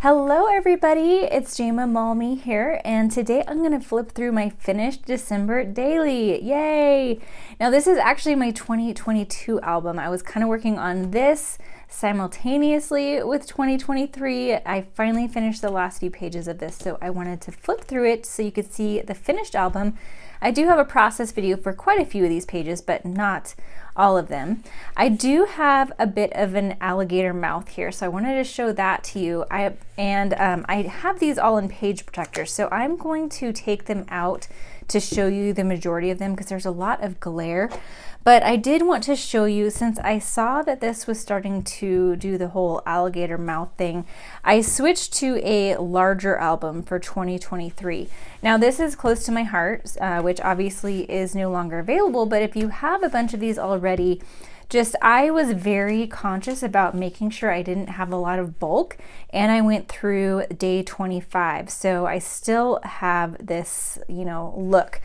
Hello everybody, it's Jayma Malme here, and today I'm going to flip through my finished December daily. Yay! Now this is actually my 2022 album. I was kind of working on this simultaneously with 2023. I finally finished the last few pages of this, so I wanted to flip through it so you could see the finished album. I do have a process video for quite a few of these pages, but not all of them. I do have a bit of an alligator mouth here, so I wanted to show that to you. I have these all in page protectors, so I'm going to take them out to show you the majority of them because there's a lot of glare. But I did want to show you, since I saw that this was starting to do the whole alligator mouth thing, I switched to a larger album for 2023. Now this is close to my heart, which obviously is no longer available, but if you have a bunch of these already, I was very conscious about making sure I didn't have a lot of bulk, and I went through day 25. So I still have this, look.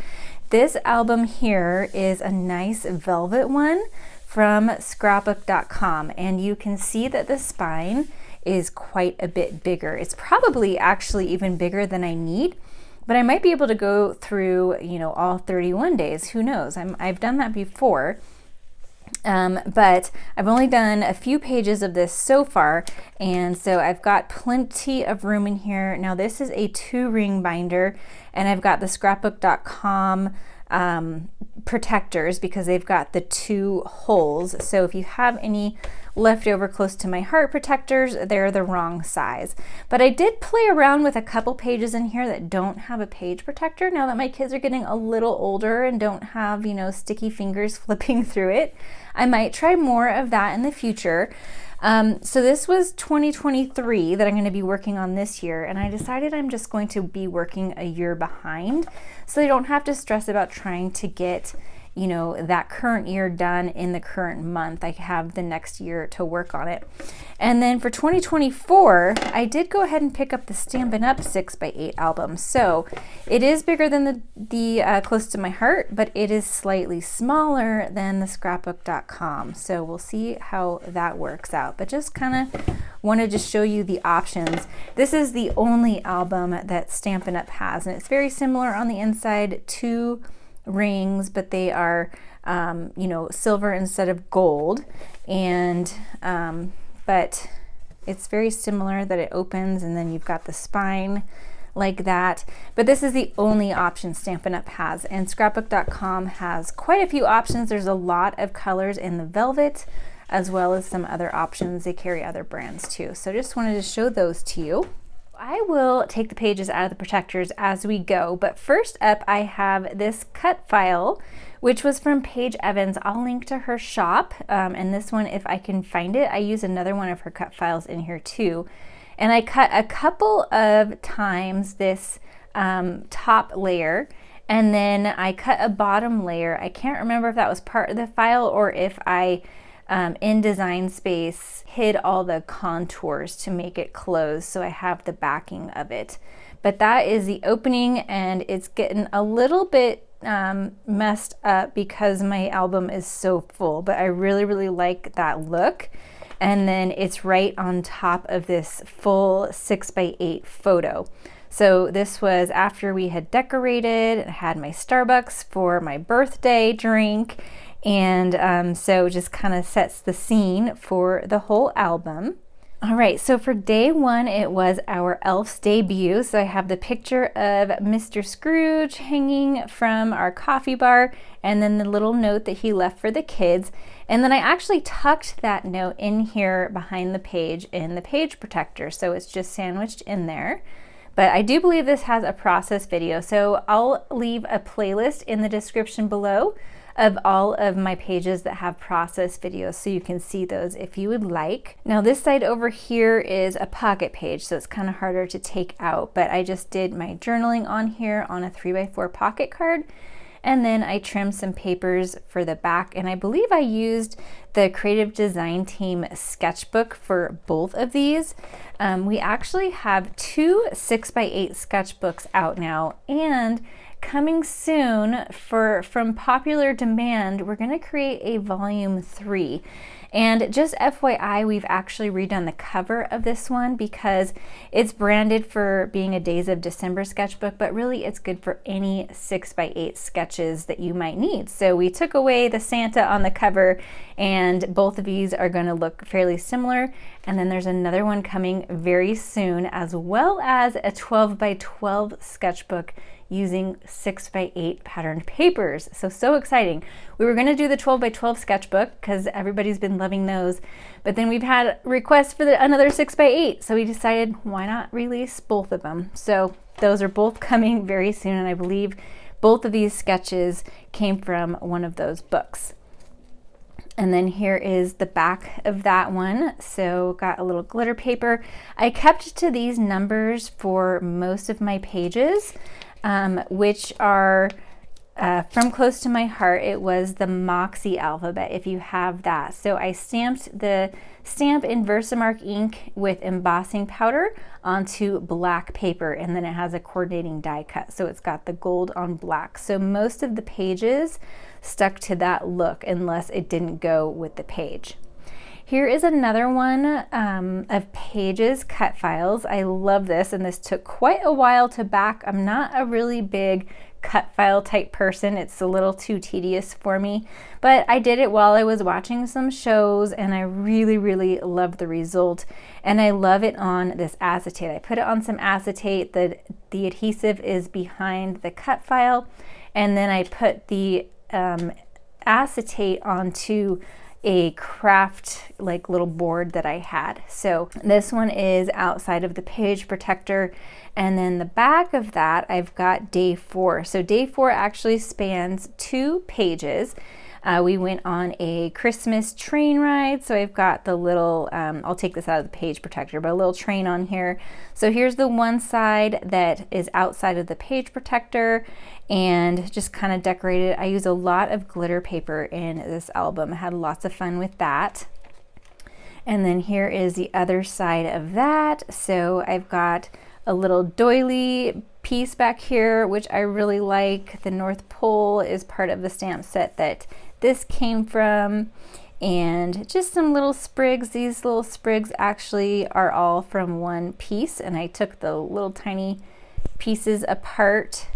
This album here is a nice velvet one from scrapbook.com, and you can see that the spine is quite a bit bigger. It's probably actually even bigger than I need, but I might be able to go through, all 31 days. Who knows? I've done that before. But I've only done a few pages of this so far, and so I've got plenty of room in here. Now this is a 2-ring binder, and I've got the scrapbook.com protectors because they've got the 2 holes. So if you have any leftover close to my heart protectors, they're the wrong size. But I did play around with a couple pages in here that don't have a page protector now that my kids are getting a little older and don't have, sticky fingers flipping through it. I might try more of that in the future. So this was 2023 that I'm going to be working on this year, and I decided I'm just going to be working a year behind so I don't have to stress about trying to get that current year done in the current month. I have the next year to work on it. And then for 2024, I did go ahead and pick up the Stampin Up 6x8 album. So it is bigger than the Close to My Heart, but it is slightly smaller than the scrapbook.com. So we'll see how that works out. But just kind of wanted to show you the options. This is the only album that Stampin Up has, and it's very similar on the inside to rings, but they are silver instead of gold, and but it's very similar that it opens and then you've got the spine like that. But this is the only option Stampin Up has, and scrapbook.com has quite a few options. There's a lot of colors in the velvet as well as some other options. They carry other brands too, so just wanted to show those to you. I will take the pages out of the protectors as we go, but first up I have this cut file, which was from Paige Evans. I'll link to her shop, and this one, if I can find it, I use another one of her cut files in here too. And I cut a couple of times this top layer, and then I cut a bottom layer. I can't remember if that was part of the file or if I in Design Space hid all the contours to make it close, so I have the backing of it. But that is the opening, and it's getting a little bit messed up because my album is so full, but I really like that look. And then it's right on top of this full 6x8 photo. So this was after we had decorated, I had my Starbucks for my birthday drink, and so just kind of sets the scene for the whole album. All right, so for day 1, it was our elf's debut. So I have the picture of Mr. Scrooge hanging from our coffee bar, and then the little note that he left for the kids. And then I actually tucked that note in here behind the page in the page protector, so it's just sandwiched in there. But I do believe this has a process video, so I'll leave a playlist in the description below of all of my pages that have process videos, so you can see those if you would like. Now this side over here is a pocket page, so it's kind of harder to take out, but I just did my journaling on here on a 3x4 pocket card, and then I trimmed some papers for the back, and I believe I used the Creative Design Team sketchbook for both of these. We actually have 2 6x8 sketchbooks out now, and coming soon from popular demand, we're going to create a volume 3. And just FYI, we've actually redone the cover of this one because it's branded for being a Days of December sketchbook, but really it's good for any 6x8 sketches that you might need. So we took away the Santa on the cover, and both of these are going to look fairly similar. And then there's another one coming very soon, as well as a 12x12 sketchbook using 6x8 patterned papers. So exciting. We were going to do the 12x12 sketchbook because everybody's been loving those, but then we've had requests for another 6x8, so we decided why not release both of them. So those are both coming very soon, and I believe both of these sketches came from one of those books. And then here is the back of that one. So got a little glitter paper. I kept to these numbers for most of my pages, which are from Close to My Heart. It was the Moxie alphabet, if you have that. So I stamped the stamp in Versamark ink with embossing powder onto black paper, and then it has a coordinating die cut. So it's got the gold on black. So most of the pages stuck to that look unless it didn't go with the page. Here is another one of Pages cut files. I love this, and this took quite a while to back. I'm not a really big cut file type person. It's a little too tedious for me, but I did it while I was watching some shows, and I really love the result, and I love it on this acetate. I put it on some acetate. The adhesive is behind the cut file, and then I put the acetate onto a craft like little board that I had. So this one is outside of the page protector, and then the back of that I've got day 4. So day 4 actually spans 2 pages. We went on a Christmas train ride, so I've got the little, I'll take this out of the page protector, but a little train on here. So here's the one side that is outside of the page protector and just kind of decorated. I use a lot of glitter paper in this album. I had lots of fun with that. And then here is the other side of that. So I've got a little doily piece back here, which I really like. The North Pole is part of the stamp set that this came from, and just some little sprigs. These little sprigs actually are all from one piece, and I took the little tiny pieces apart.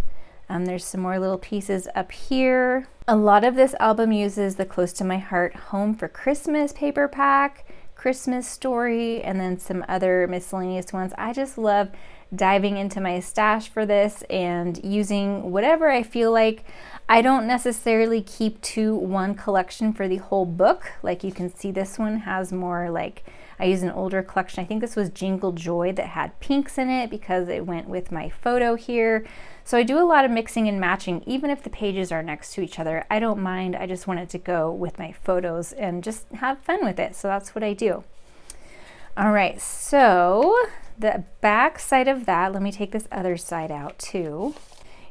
There's some more little pieces up here. A lot of this album uses the Close to My Heart Home for Christmas paper pack, Christmas Story, and then some other miscellaneous ones. I just love diving into my stash for this and using whatever I feel like. I don't necessarily keep to one collection for the whole book. Like you can see, this one has more, like, I use an older collection. I think this was Jingle Joy that had pinks in it because it went with my photo here. So I do a lot of mixing and matching, even if the pages are next to each other. I don't mind. I just want it to go with my photos and just have fun with it. So that's what I do. All right, so the back side of that, let me take this other side out too.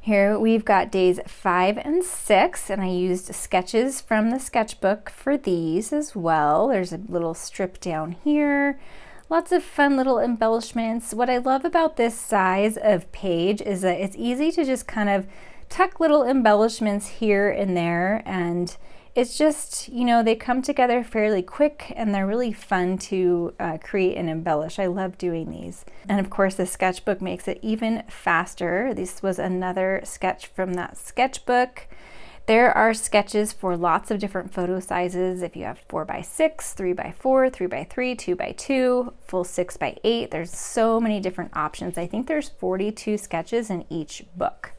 Here we've got days 5 and 6, and I used sketches from the sketchbook for these as well. There's a little strip down here. Lots of fun little embellishments. What I love about this size of page is that it's easy to just kind of tuck little embellishments here and there, and it's just, you know, they come together fairly quick and they're really fun to create and embellish. I love doing these. And of course the sketchbook makes it even faster. This was another sketch from that sketchbook. There are sketches for lots of different photo sizes. If you have 4x6, 3x4, 3x3, 2x2, full 6x8, there's so many different options. I think there's 42 sketches in each book.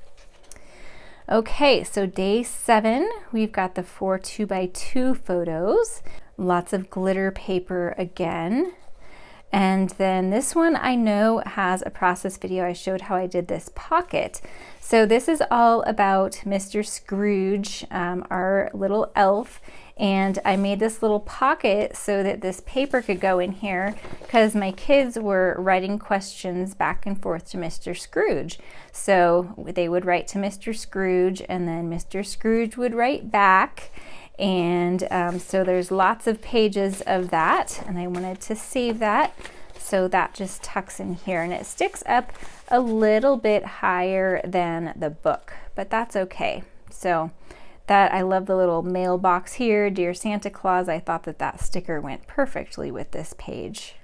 Okay, so day 7, we've got the 4 2x2 photos, lots of glitter paper again. And then this one I know has a process video. I showed how I did this pocket. So this is all about Mr. Scrooge, our little elf. And I made this little pocket so that this paper could go in here because my kids were writing questions back and forth to Mr. Scrooge. So they would write to Mr. Scrooge and then Mr. Scrooge would write back. And so there's lots of pages of that, and I wanted to save that. So that just tucks in here, and it sticks up a little bit higher than the book, but that's okay. So that. I love the little mailbox here, Dear Santa Claus. I thought that that sticker went perfectly with this page.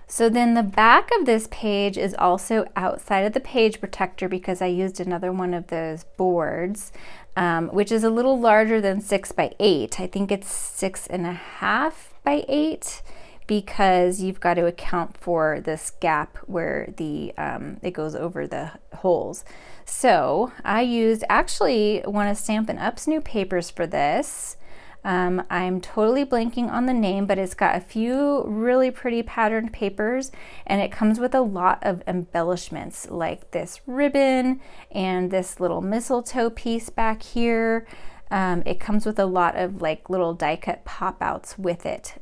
So then the back of this page is also outside of the page protector because I used another one of those boards, which is a little larger than 6 by 8. I think it's 6.5 by 8 because you've got to account for this gap where the it goes over the holes. So I used actually one of Stampin' Up's new papers for this. I'm totally blanking on the name, but it's got a few really pretty patterned papers, and it comes with a lot of embellishments like this ribbon and this little mistletoe piece back here. It comes with a lot of like little die cut pop outs with it.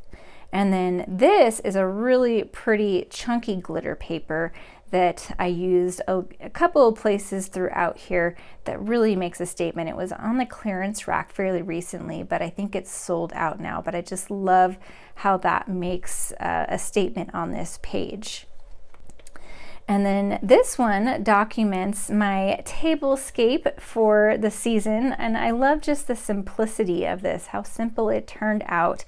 And then this is a really pretty chunky glitter paper that I used a couple of places throughout here that really makes a statement. It was on the clearance rack fairly recently, but I think it's sold out now. But I just love how that makes a statement on this page. And then this one documents my tablescape for the season, and I love just the simplicity of this, how simple it turned out.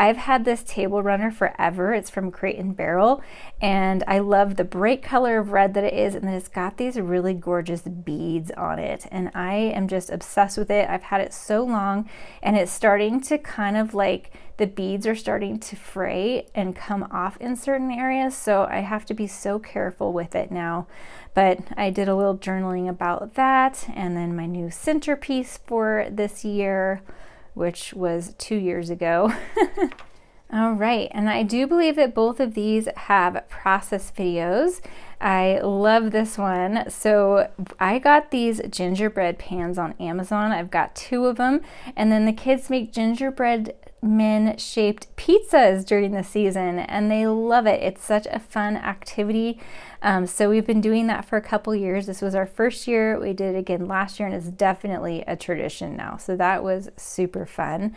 I've had this table runner forever. It's from Crate and Barrel, and I love the bright color of red that it is, and then it's got these really gorgeous beads on it, and I am just obsessed with it. I've had it so long, and it's starting to kind of like, the beads are starting to fray and come off in certain areas, so I have to be so careful with it now. But I did a little journaling about that, and then my new centerpiece for this year, which was 2 years ago. All right, and I do believe that both of these have process videos. I love this one. So I got these gingerbread pans on Amazon. I've got 2 of them, and then the kids make gingerbread men shaped pizzas during the season, and they love it. It's such a fun activity. So we've been doing that for a couple years. This was our first year. We did it again last year, and it's definitely a tradition now. So that was super fun.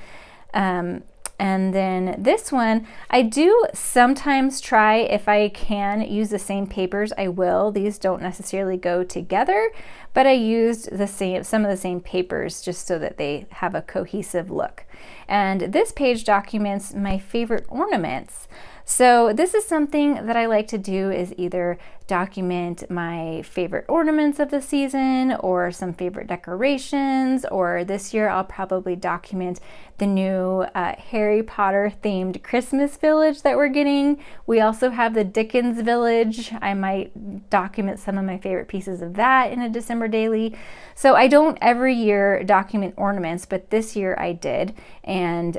And then this one, I do sometimes try, if I can use the same papers, I will. These don't necessarily go together, but I used some of the same papers just so that they have a cohesive look. And this page documents my favorite ornaments. So this is something that I like to do, is either document my favorite ornaments of the season or some favorite decorations, or this year I'll probably document the new Harry Potter themed Christmas village that we're getting. We also have the Dickens village. I might document some of my favorite pieces of that in a December daily. So I don't every year document ornaments, but this year I did. And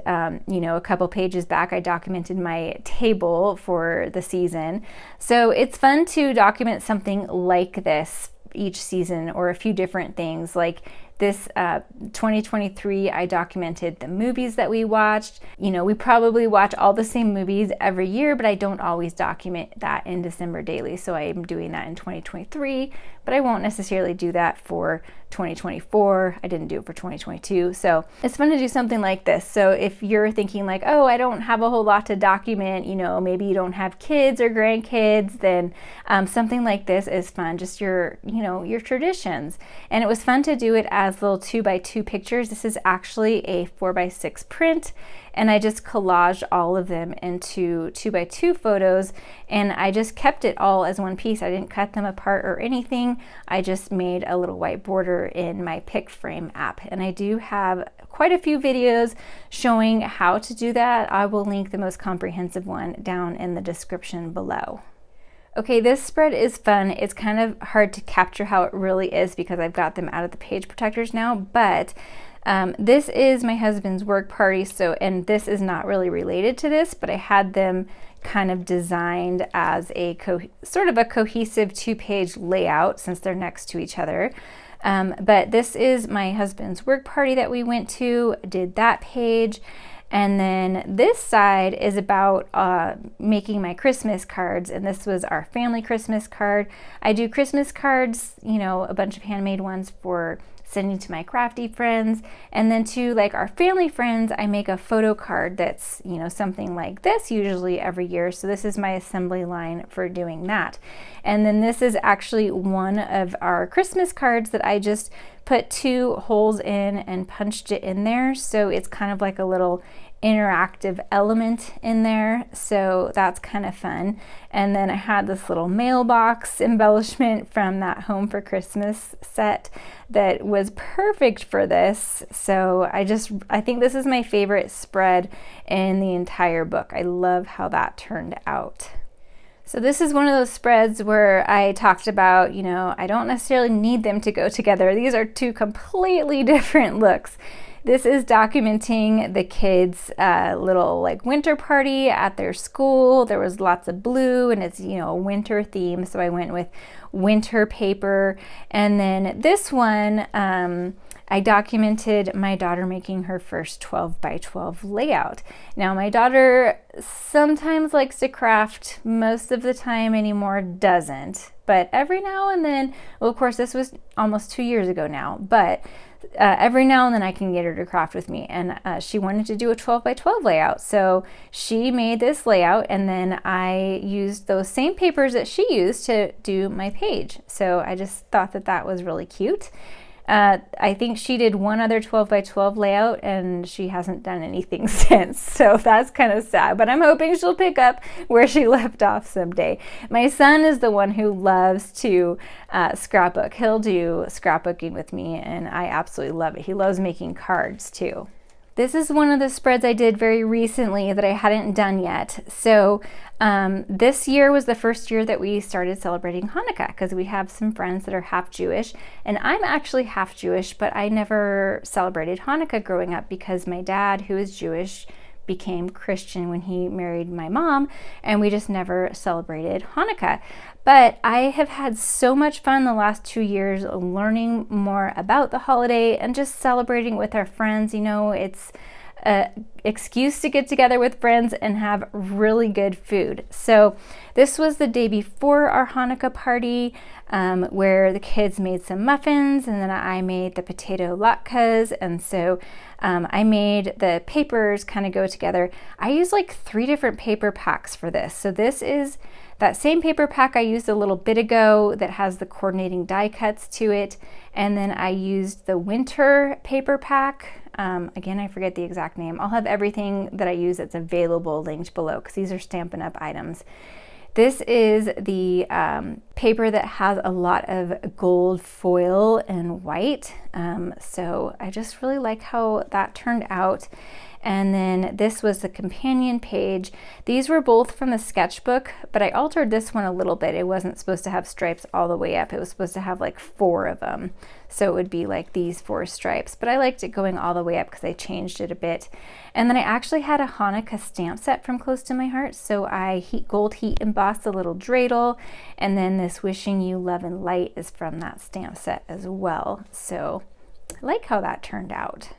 you know, a couple pages back I documented my table for the season. So it's fun to document something like this each season, or a few different things. Like this 2023, I documented the movies that we watched. You know, we probably watch all the same movies every year, but I don't always document that in December daily. So I am doing that in 2023, but I won't necessarily do that for 2024. I didn't do it for 2022. So it's fun to do something like this. So if you're thinking like, oh, I don't have a whole lot to document, you know, maybe you don't have kids or grandkids, then something like this is fun. Just your, you know, your traditions. And it was fun to do it as little 2x2 pictures. This is actually a 4x6 print, and I just collaged all of them into 2x2 photos, and I just kept it all as one piece. I didn't cut them apart or anything. I just made a little white border in my PicFrame app, and I do have quite a few videos showing how to do that. I will link the most comprehensive one down in the description below. Okay, this spread is fun. It's kind of hard to capture how it really is because I've got them out of the page protectors now, but this is my husband's work party, and this is not really related to this, but I had them kind of designed as a sort of a cohesive 2-page layout since they're next to each other. But this is my husband's work party that we went to, did that page. And then this side is about making my Christmas cards, and this was our family Christmas card. I do Christmas cards, you know, a bunch of handmade ones for sending to my crafty friends. And then to like our family friends, I make a photo card that's, you know, something like this usually every year. So this is my assembly line for doing that. And then this is actually one of our Christmas cards that I just put 2 holes in and punched it in there. So it's kind of like a little interactive element in there, so that's kind of fun. And then I had this little mailbox embellishment from that Home for Christmas set that was perfect for this. So I think this is my favorite spread in the entire book. I love how that turned out. So this is one of those spreads where I talked about, you know, I don't necessarily need them to go together. These are 2 completely different looks. This is documenting the kids' little like winter party at their school. There was lots of blue and it's, you know, a winter theme. So I went with winter paper. And then this one, I documented my daughter making her first 12 by 12 layout. Now my daughter sometimes likes to craft, most of the time anymore doesn't. But every now and then, well, of course this was almost 2 years ago now, but every now and then I can get her to craft with me, and she wanted to do a 12 by 12 layout. So she made this layout, and then I used those same papers that she used to do my page. So I just thought that that was really cute. I think she did one other 12 by 12 layout and she hasn't done anything since. So that's kind of sad, but I'm hoping she'll pick up where she left off someday. My son is the one who loves to scrapbook. He'll do scrapbooking with me and I absolutely love it. He loves making cards too. This is one of the spreads I did very recently that I hadn't done yet. So this year was the first year that we started celebrating Hanukkah because we have some friends that are half Jewish, and I'm actually half Jewish, but I never celebrated Hanukkah growing up because my dad, who is Jewish, became Christian when he married my mom, and we just never celebrated Hanukkah. But I have had so much fun the last 2 years learning more about the holiday and just celebrating with our friends. You know, it's an excuse to get together with friends and have really good food. So this was the day before our Hanukkah party, where the kids made some muffins and then I made the potato latkes. And so I made the papers kind of go together. I used like 3 different paper packs for this. So this is that same paper pack I used a little bit ago that has the coordinating die cuts to it. And then I used the winter paper pack. Again, I forget the exact name. I'll have everything that I use that's available linked below because these are Stampin' Up! Items. This is the paper that has a lot of gold foil and white. So I just really like how that turned out. And then this was the companion page. These were both from the sketchbook, but I altered this one a little bit. It wasn't supposed to have stripes all the way up. It was supposed to have like 4 of them. So it would be like these 4 stripes, but I liked it going all the way up because I changed it a bit. And then I actually had a Hanukkah stamp set from Close to My Heart. So I gold heat embossed a little dreidel, and then this Wishing You Love and Light is from that stamp set as well. So I like how that turned out.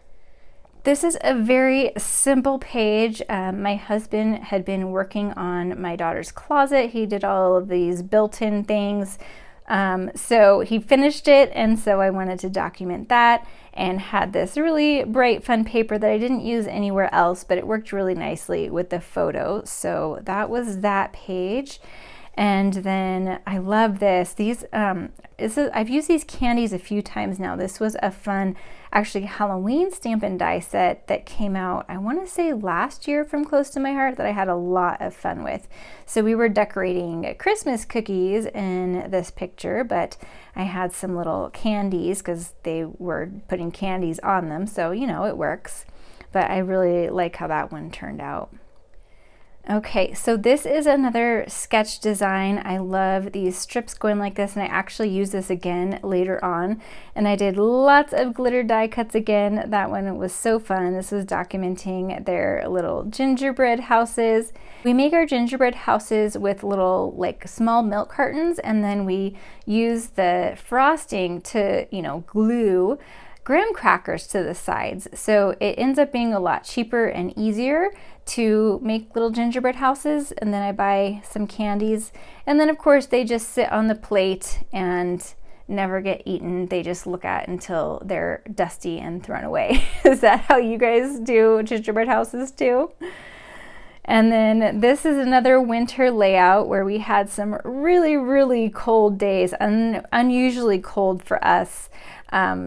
This is a very simple page. My husband had been working on my daughter's closet. He did all of these built-in things. So he finished it, and so I wanted to document that and had this really bright, fun paper that I didn't use anywhere else, but it worked really nicely with the photo. So that was that page. And then I love this. These, I've used these candies a few times now. This was a fun, actually Halloween Stampin' Die set that came out, I want to say last year from Close to My Heart, that I had a lot of fun with. So we were decorating Christmas cookies in this picture, but I had some little candies because they were putting candies on them. So, you know, it works. But I really like how that one turned out. Okay, so this is another sketch design. I love these strips going like this, and I actually use this again later on. And I did lots of glitter die cuts again. That one was so fun. This was documenting their little gingerbread houses. We make our gingerbread houses with little like small milk cartons, and then we use the frosting to, you know, glue graham crackers to the sides. So it ends up being a lot cheaper and easier to make little gingerbread houses. And then I buy some candies, and then of course they just sit on the plate and never get eaten. They just look at until they're dusty and thrown away. Is that how you guys do gingerbread houses too? And then this is another winter layout where we had some really, really cold days, unusually cold for us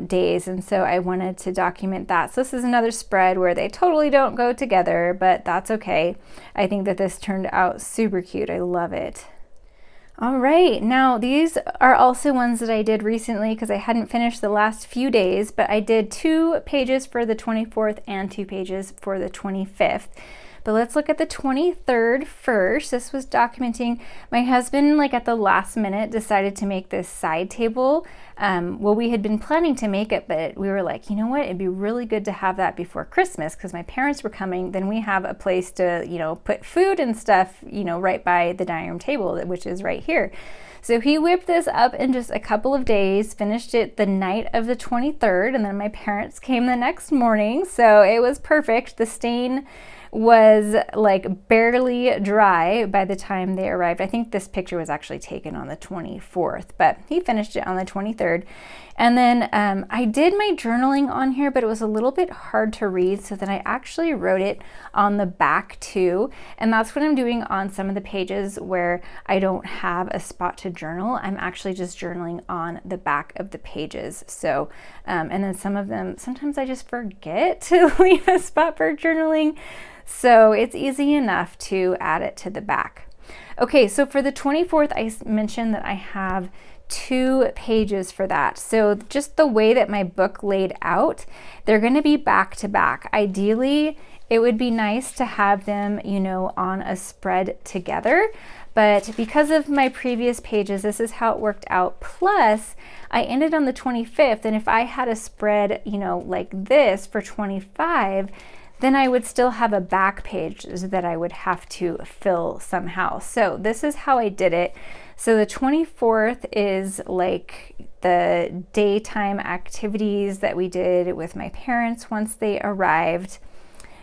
days. And so I wanted to document that. So this is another spread where they totally don't go together, but that's okay. I think that this turned out super cute. I love it. All right, now these are also ones that I did recently because I hadn't finished the last few days, but I did 2 pages for the 24th and 2 pages for the 25th. But let's look at the 23rd first. This was documenting my husband, like at the last minute, decided to make this side table. Well, we had been planning to make it, but we were like, you know what, it'd be really good to have that before Christmas because my parents were coming. Then we have a place to, you know, put food and stuff, you know, right by the dining room table, which is right here. So he whipped this up in just a couple of days, finished it the night of the 23rd, and then my parents came the next morning. So it was perfect. The stain was like barely dry by the time they arrived. I think this picture was actually taken on the 24th, but he finished it on the 23rd. And then I did my journaling on here, but it was a little bit hard to read, so then I actually wrote it on the back too. And that's what I'm doing on some of the pages where I don't have a spot to journal. I'm actually just journaling on the back of the pages. So, and then some of them, sometimes I just forget to leave a spot for journaling. So it's easy enough to add it to the back. Okay, so for the 24th, I mentioned that I have 2 pages for that. So just the way that my book laid out, they're going to be back to back. Ideally, it would be nice to have them, you know, on a spread together. But because of my previous pages, this is how it worked out. Plus, I ended on the 25th, and if I had a spread, you know, like this for 25, then I would still have a back page that I would have to fill somehow. So this is how I did it. So the 24th is like the daytime activities that we did with my parents once they arrived.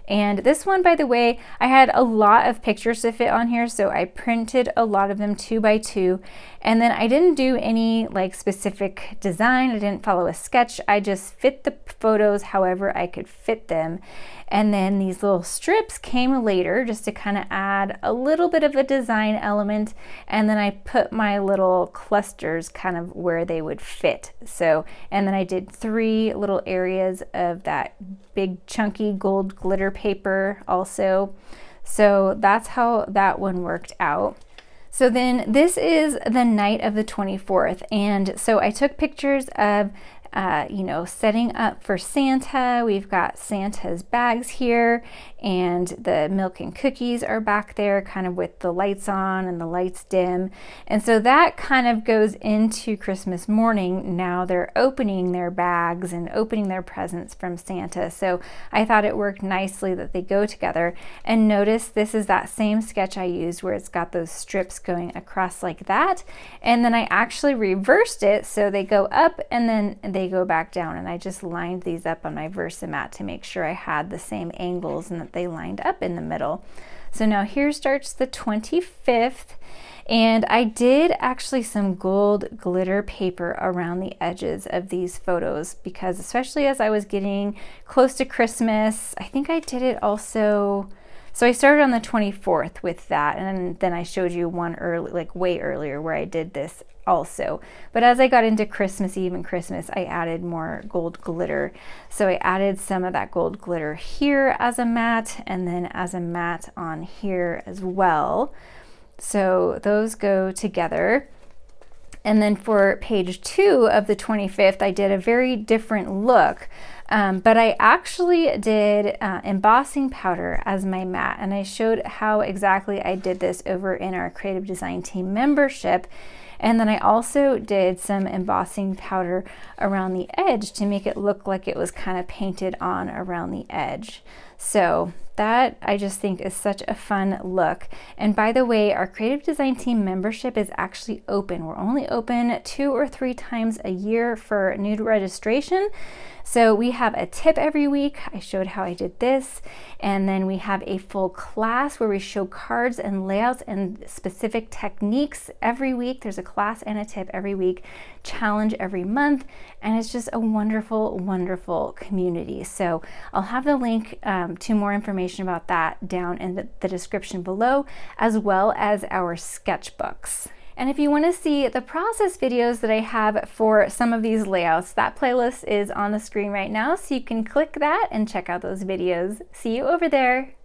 And this one, by the way, I had a lot of pictures to fit on here, so I printed a lot of them 2 by 2. And then I didn't do any like specific design. I didn't follow a sketch. I just fit the photos however I could fit them. And then these little strips came later just to kind of add a little bit of a design element. And then I put my little clusters kind of where they would fit. So, and then I did 3 little areas of that big chunky gold glitter paper also. So that's how that one worked out. So then this is the night of the 24th. And so I took pictures of you know, setting up for Santa. We've got Santa's bags here, and the milk and cookies are back there kind of with the lights on and the lights dim. And so that kind of goes into Christmas morning. Now they're opening their bags and opening their presents from Santa. So I thought it worked nicely that they go together. And notice this is that same sketch I used where it's got those strips going across like that. And then I actually reversed it so they go up and then they go back down, and I just lined these up on my Versamat to make sure I had the same angles and that they lined up in the middle. So now here starts the 25th, and I did actually some gold glitter paper around the edges of these photos because especially as I was getting close to Christmas, I think I did it also. So I started on the 24th with that, and then I showed you one early, like way earlier, where I did this also. But as I got into Christmas Eve and Christmas, I added more gold glitter. So I added some of that gold glitter here as a matte, and then as a matte on here as well. So those go together. And then for page 2 of the 25th, I did a very different look. But I actually did embossing powder as my mat, and I showed how exactly I did this over in our Creative Design Team membership. And then I also did some embossing powder around the edge to make it look like it was kind of painted on around the edge. So That I just think is such a fun look. And by the way, our creative design team membership is actually open. We're only open 2 or 3 times a year for new registration. So we have a tip every week. I showed how I did this. And then we have a full class where we show cards and layouts and specific techniques every week. There's a class and a tip every week, challenge every month. And it's just a wonderful, wonderful community. So I'll have the link to more information about that down in the description below, as well as our sketchbooks. And if you want to see the process videos that I have for some of these layouts, that playlist is on the screen right now, so you can click that and check out those videos. See you over there.